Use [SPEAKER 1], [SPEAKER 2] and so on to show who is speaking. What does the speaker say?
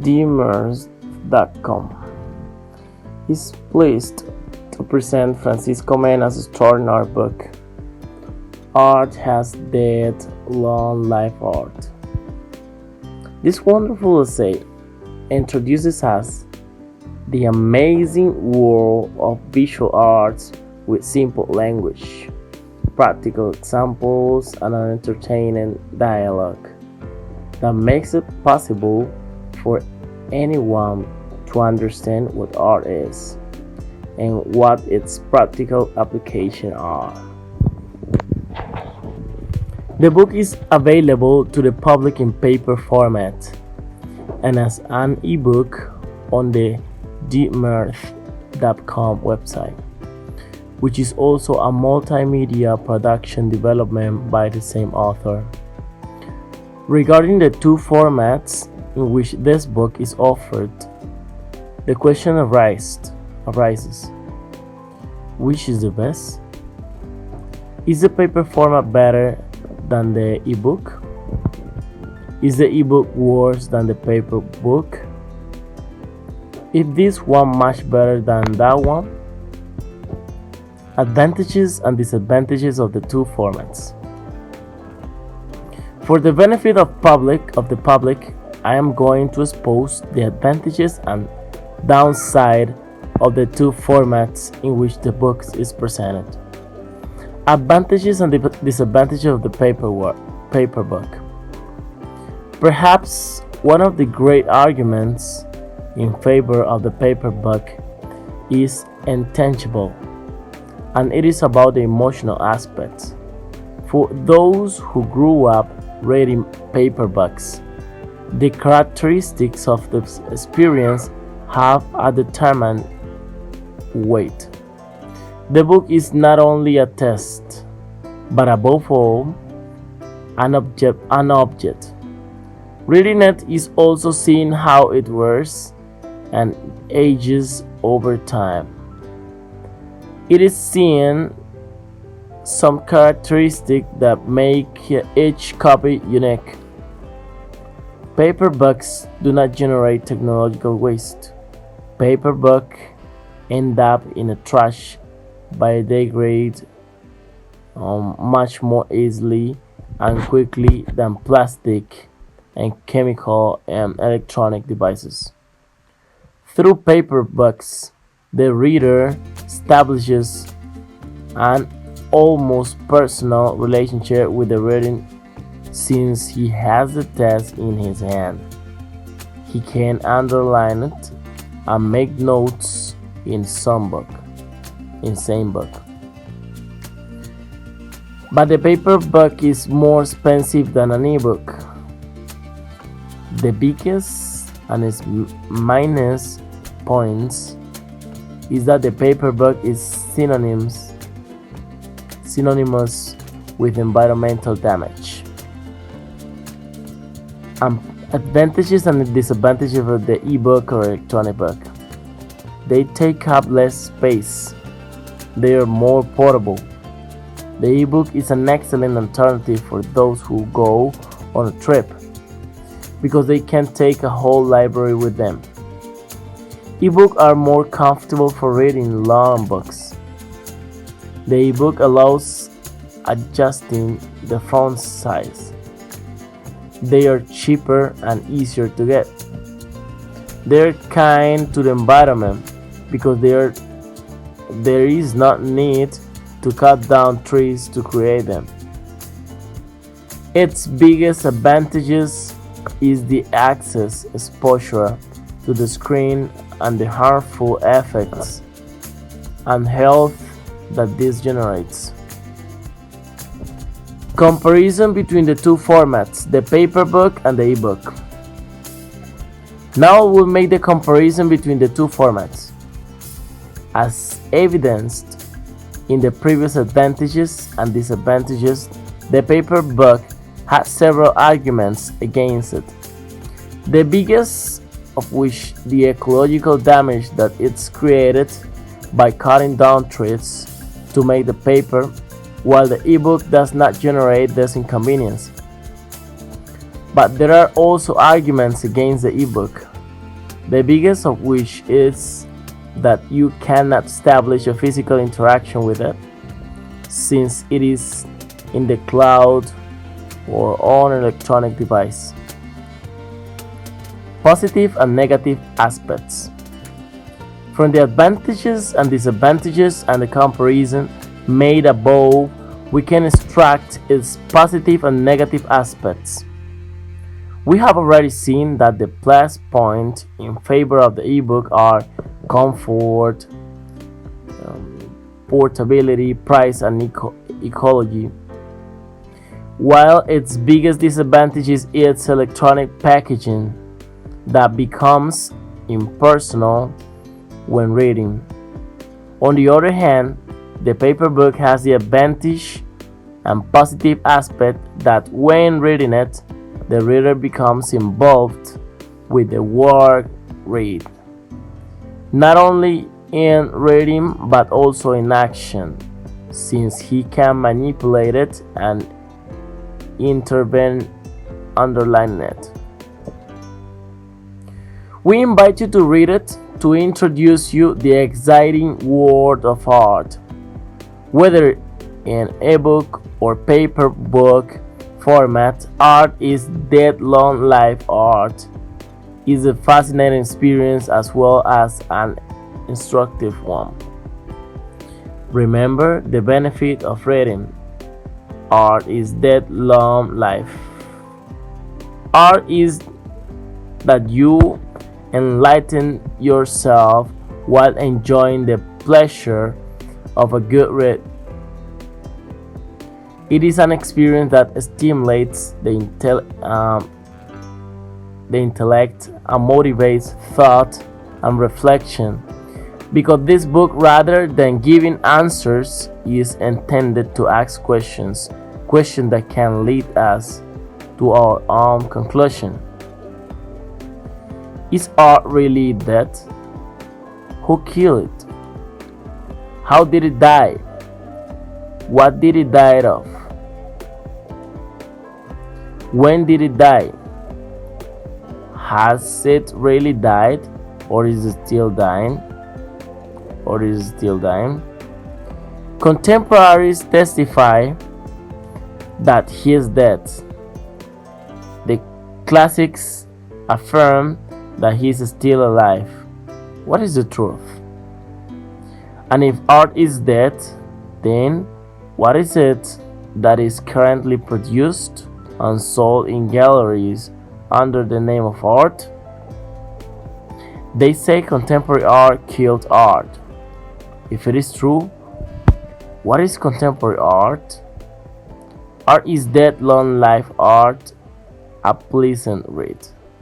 [SPEAKER 1] Demers.com is pleased to present Francisco Mena's extraordinary book, Art Has Dead, Long Life Art. This wonderful essay introduces us the amazing world of visual arts with simple language, practical examples, and an entertaining dialogue that makes it possible for anyone to understand what art is and what its practical applications are. The book is available to the public in paper format and as an ebook on the demers.com website, which is also a multimedia production development by the same author. Regarding the two formats in which this book is offered, the question arises: which is the best? Is the paper format better than the ebook? Is the ebook worse than the paper book? Is this one much better than that one? Advantages and disadvantages of the two formats. For the benefit of the public, I am going to expose the advantages and downside of the two formats in which the book is presented. Advantages and disadvantages of the paper book. Perhaps one of the great arguments in favor of the paper book is intangible, and it is about the emotional aspects. For those who grew up reading paper books, the characteristics of the experience have a determined weight. The book is not only a text, but above all, an object. Reading it is also seeing how it wears and ages over time. It is seeing some characteristics that make each copy unique. Paper books do not generate technological waste. Paper books end up in the trash by degrade much more easily and quickly than plastic and chemical and electronic devices. Through paper books, the reader establishes an almost personal relationship with the reading since he has the text in his hand. He can underline it and make notes in same book. But the paper book is more expensive than an ebook. The biggest and its minus points is that the paper book is synonymous with environmental damage. Advantages and disadvantages of the ebook or electronic book. They take up less space. They are more portable. The ebook is an excellent alternative for those who go on a trip because they can take a whole library with them. Ebooks are more comfortable for reading long books. The ebook allows adjusting the font size. They are cheaper and easier to get. They are kind to the environment because there is not need to cut down trees to create them. Its biggest advantages is the access exposure to the screen and the harmful effects and health that this generates. Comparison between the two formats, the paper book and the ebook. Now we'll make the comparison between the two formats. As evidenced in the previous advantages and disadvantages, the paper book has several arguments against it. The biggest of which the ecological damage that it's created by cutting down trees to make the paper, while the ebook does not generate this inconvenience. But there are also arguments against the ebook. the biggest of which is that you cannot establish a physical interaction with it, since it is in the cloud or on an electronic device. Positive and negative aspects. From the advantages and disadvantages and the comparison made above, we can extract its positive and negative aspects. We have already seen that the plus points in favor of the ebook are comfort, portability, price, and ecology, while its biggest disadvantage is its electronic packaging that becomes impersonal when reading. On the other hand, the paper book has the advantage and positive aspect that when reading it, the reader becomes involved with the work read, not only in reading but also in action, since he can manipulate it and intervene underlining it. We invite you to read it to introduce you the exciting world of art. Whether in ebook or paper book format, art is dead long life. Art is a fascinating experience as well as an instructive one. Remember the benefit of reading. Art is dead long life. Art is that you enlighten yourself while enjoying the pleasure of a good read. It is an experience that stimulates the intellect and motivates thought and reflection, because this book, rather than giving answers, is intended to ask questions that can lead us to our own conclusion. Is art really dead? Who killed it? How did it die? What did it die of? When did it die? Has it really died, or is it still dying? Contemporaries testify that he is dead. The classics affirm that he is still alive. What is the truth? And if art is dead, then what is it that is currently produced and sold in galleries under the name of art? They say contemporary art killed art. If it is true, what is contemporary art? Art is dead long life art, a pleasant read.